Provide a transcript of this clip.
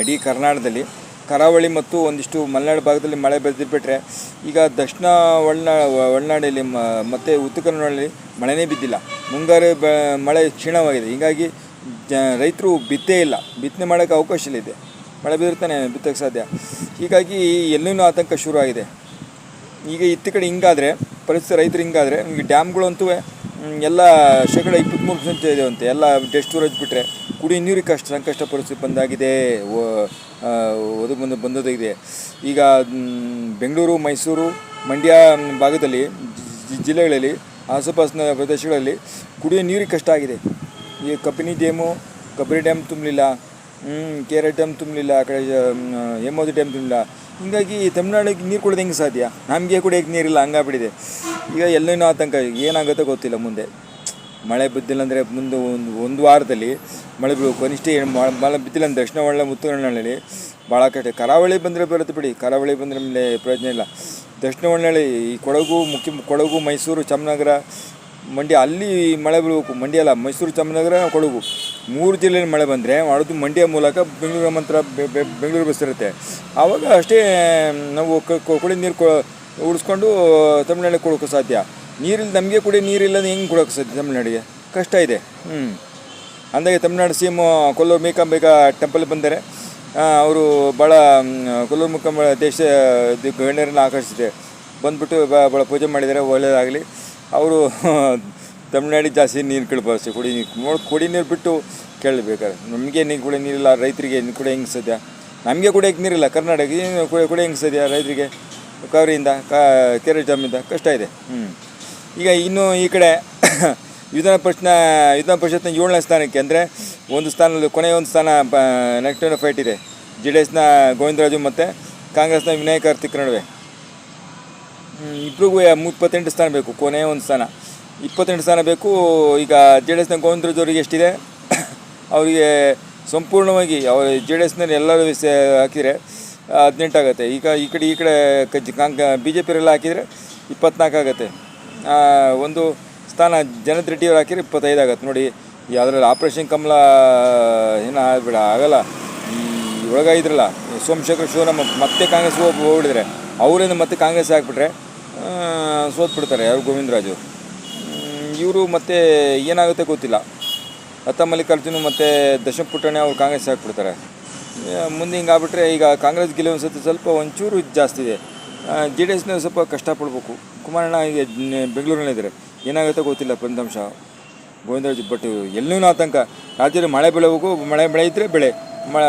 ಇಡೀ ಕರ್ನಾಟಕದಲ್ಲಿ ಕರಾವಳಿ ಮತ್ತು ಒಂದಿಷ್ಟು ಮಲೆನಾಡು ಭಾಗದಲ್ಲಿ ಮಳೆ ಬಿಟ್ಟರೆ ಈಗ ದಕ್ಷಿಣ ಒಳನಾಡಲ್ಲಿ ಮತ್ತು ಉತ್ತರ ಕನ್ನಡದಲ್ಲಿ ಮಳೆನೇ ಬಿದ್ದಿಲ್ಲ. ಮುಂಗಾರು ಮಳೆ ಕ್ಷೀಣವಾಗಿದೆ. ಹೀಗಾಗಿ ರೈತರು ಬಿತ್ತೇ ಇಲ್ಲ, ಬಿತ್ತನೆ ಮಾಡೋಕ್ಕೆ ಅವಕಾಶ ಇದೆ. ಮಳೆ ಬಿದ್ದಿರ್ತಾನೆ ಬಿತ್ತೋಕ್ಕೆ ಸಾಧ್ಯ. ಹೀಗಾಗಿ ಎಲ್ಲೂ ಆತಂಕ ಶುರುವಾಗಿದೆ. ಈಗ ಇತ್ತ ಕಡೆ ಹಿಂಗಾದರೆ ಪರಿಸ್ಥಿತಿ, ರೈತರು ಹಿಂಗಾದರೆ ಈಗ ಡ್ಯಾಮ್ಗಳಂತೂ ಎಲ್ಲ ಶೇಕಡ 23% ಇದೆವಂತೆ. ಎಲ್ಲ ಡೆಸ್ಟ್ ಸ್ಟೋರೇಜ್ ಬಿಟ್ಟರೆ ಕುಡಿಯೋ ನೀರಿಗೆ ಸಂಕಷ್ಟ ಪರಿಸ್ಥಿತಿ ಬಂದಾಗಿದೆ, ಬಂದೋಗಿದೆ. ಈಗ ಬೆಂಗಳೂರು, ಮೈಸೂರು, ಮಂಡ್ಯ ಭಾಗದಲ್ಲಿ ಜಿಲ್ಲೆಗಳಲ್ಲಿ ಆಸುಪಾಸಿನ ಪ್ರದೇಶಗಳಲ್ಲಿ ಕುಡಿಯೋ ನೀರಿಗೆ ಕಷ್ಟ ಆಗಿದೆ. ಈ ಕಬಿನಿ ಡ್ಯಾಮ್ ತುಂಬಲಿಲ್ಲ, ಕೆಆರ್ ಡ್ಯಾಮ್ ತುಂಬಲಿಲ್ಲ, ಆ ಕಡೆ ಹೇಮಾವತಿ ಡ್ಯಾಮ್ ತುಂಬಲಿಲ್ಲ. ಹೀಗಾಗಿ ತಮಿಳ್ನಾಡಿಗೆ ನೀರು ಕೊಡೋದು ಹೆಂಗೆ ಸಾಧ್ಯ? ನಮಗೆ ಕುಡಿಯೋಕ್ಕೆ ನೀರಿಲ್ಲ, ಹಂಗಾಗ್ಬಿಟ್ಟಿದೆ. ಈಗ ಎಲ್ಲೇನೋ ಆತಂಕ, ಏನಾಗುತ್ತೋ ಗೊತ್ತಿಲ್ಲ. ಮುಂದೆ ಮಳೆ ಬಿದ್ದಿಲ್ಲ ಅಂದರೆ ಮುಂದೆ ಒಂದು ವಾರದಲ್ಲಿ ಮಳೆ ಬೀಳಬೇಕು. ಕನಿಷ್ಠ ಮಳೆ ಬಿದ್ದಿಲ್ಲ ಅಂದರೆ ದಕ್ಷಿಣ ಉತ್ತರ ಒಳನಾಡಿನಲ್ಲಿ ಭಾಳ ಕಷ್ಟ. ಕರಾವಳಿ ಬಂದರೆ ಬರುತ್ತೆ ಬಿಡಿ, ಕರಾವಳಿ ಬಂದರೆ ಮೇಲೆ ಪ್ರಯೋಜನ ಇಲ್ಲ. ದಕ್ಷಿಣ ಒಳನಾಡಿ ಈ ಕೊಡಗು, ಮೈಸೂರು, ಚಾಮರಾಜನಗರ, ಮಂಡ್ಯ ಅಲ್ಲಿ ಮಳೆ ಬೀಳಬೇಕು. ಮಂಡ್ಯ ಅಲ್ಲ, ಮೈಸೂರು, ಚಾಮರಾಜನಗರ, ಕೊಡಗು 3 ಜಿಲ್ಲೆಯಲ್ಲಿ ಮಳೆ ಬಂದರೆ ಮಾಡೋದು ಮಂಡ್ಯ ಮೂಲಕ ಬೆಂಗಳೂರು ಮಾತ್ರ ಬೆಂಗಳೂರು ಬಸ್ ಇರುತ್ತೆ. ಆವಾಗ ಅಷ್ಟೇ ನಾವು ಕುಡಿಯೋ ನೀರು ಉಳಿಸ್ಕೊಂಡು ತಮಿಳ್ನಾಡಿಗೆ ಕೊಡೋಕ್ಕೆ ಸಾಧ್ಯ. ನೀರಿಲ್ಲ, ನಮಗೆ ಕುಡಿಯೋ ನೀರಿಲ್ಲದೆ ಹೆಂಗೆ ಕೊಡೋಕ್ಕೆ ಸಾಧ್ಯ? ತಮಿಳ್ನಾಡಿಗೆ ಕಷ್ಟ ಇದೆ. ಅಂದಾಗೆ Tamil Nadu C M Kollur Mookambika temple ಬಂದರೆ ಅವರು ಭಾಳ ಕೊಲ್ಲೂರು ಮೂಕಾಂಬಿಕಾ ದೇಶ ಗಣ್ಯರನ್ನು ಆಕರ್ಷಿಸಿದೆ. ಬಂದುಬಿಟ್ಟು ಭಾಳ ಪೂಜೆ ಮಾಡಿದ್ದಾರೆ, ಒಳ್ಳೆಯದಾಗಲಿ. ಅವರು ತಮಿಳ್ನಾಡಿಗೆ ಜಾಸ್ತಿ ನೀರು ಕೇಳಬಾರ್ದು, ಕುಡಿ ನೀರು ಬಿಟ್ಟು ಕೇಳಬೇಕಾದ್ರೆ. ನಮಗೆ ಕುಡಿಯೋ ನೀರಿಲ್ಲ, ರೈತರಿಗೆ ಕುಡಿಯೋ ಹೆಂಗೆ ಸಾಧ್ಯ? ನಮಗೆ ಕುಡಿಯೋಕ್ಕೆ ನೀರಿಲ್ಲ, ಕರ್ನಾಟಕ ಕುಡಿಯೋ ಹೆಂಗೆ ಸಾಧ್ಯ ರೈತರಿಗೆ? ಕಾವೇರಿಯಿಂದ ಕೆರೆ ಡ್ಯಾಮಿಂದ ಕಷ್ಟ ಇದೆ. ಈಗ ಇನ್ನು ಈ ಕಡೆ ವಿಧಾನ ಪರಿಷತ್ನ 7ನೇ ಸ್ಥಾನಕ್ಕೆ ಅಂದರೆ ಒಂದು ಸ್ಥಾನದಲ್ಲಿ ಕೊನೆಯ ಒಂದು ಸ್ಥಾನ ನೆಕ್ಸ್ಟ್ ಫೈಟ್ ಇದೆ. JDSನ ಗೋವಿಂದರಾಜು ಮತ್ತು ಕಾಂಗ್ರೆಸ್ನ ವಿನಯ್ ಕಾರ್ತಿಕ್ ನಡುವೆ. ಇಬ್ಬರಿಗೂ 28 ಸ್ಥಾನ ಬೇಕು, ಕೊನೆಯ ಒಂದು ಸ್ಥಾನ 28 ಸ್ಥಾನ ಬೇಕು. ಈಗ JDSನ ಗೋವಿಂದರಾಜು ಅವರಿಗೆ ಎಷ್ಟಿದೆ? ಅವರಿಗೆ ಸಂಪೂರ್ಣವಾಗಿ ಅವರು JDSನಲ್ಲಿ ಎಲ್ಲರೂ ಹಾಕಿದರೆ 18 ಆಗುತ್ತೆ. ಈಗ ಈ ಕಡೆ BJP ಅವರೆಲ್ಲ ಹಾಕಿದರೆ 24 ಆಗುತ್ತೆ. ಒಂದು ಸ್ಥಾನ ಜನತ್ ರೆಡ್ಡಿಯವ್ರು ಹಾಕಿದರೆ 25 ಆಗುತ್ತೆ. ನೋಡಿ, ಯಾವುದ್ರಲ್ಲಿ ಆಪ್ರೇಷನ್ ಕಮಲ ಏನೋ ಆಗಬೇಡ ಆಗಲ್ಲ. ಈ ಒಳಗಾಗಿದ್ರಲ್ಲ ಸೋಮಶೇಖರ್ ಶಿವರಾಮ ಮತ್ತೆ ಕಾಂಗ್ರೆಸ್ ಹೋಗ್ಬಿಡಿದ್ರೆ, ಅವರಿಂದ ಮತ್ತೆ ಕಾಂಗ್ರೆಸ್ ಹಾಕ್ಬಿಟ್ರೆ ಸೋತ್ಬಿಡ್ತಾರೆ ಯಾರು ಗೋವಿಂದರಾಜು. ಇವರು ಮತ್ತೆ ಏನಾಗುತ್ತೆ ಗೊತ್ತಿಲ್ಲ. ಲತಾ ಮಲ್ಲಿಕಾರ್ಜುನ ಮತ್ತು ದಶರಥ ಪುಟ್ಟಣ್ಣ ಅವರು ಕಾಂಗ್ರೆಸ್ ಹಾಕ್ಬಿಡ್ತಾರೆ. ಮುಂದೆ ಹಿಂಗಾಗ್ಬಿಟ್ರೆ ಈಗ ಕಾಂಗ್ರೆಸ್ ಗೆಲುವು ಸ್ವಲ್ಪ ಒಂಚೂರು ಜಾಸ್ತಿ ಇದೆ. JDSನ ಸ್ವಲ್ಪ ಕಷ್ಟಪಡ್ಬೇಕು. ಕುಮಾರಣ್ಣ ಈಗ ಬೆಂಗಳೂರಿನಲ್ಲಿದ್ದಾರೆ, ಏನಾಗುತ್ತೋ ಗೊತ್ತಿಲ್ಲ ಫಲಿತಾಂಶ. ಗೋವಿಂದರಾಜು ಬಟ್ ಎಲ್ಲೂ ಆತಂಕ. ರಾಜ್ಯದಲ್ಲಿ ಮಳೆ ಬೀಳಬೇಕು, ಮಳೆ ಇದ್ದರೆ ಬೆಳೆ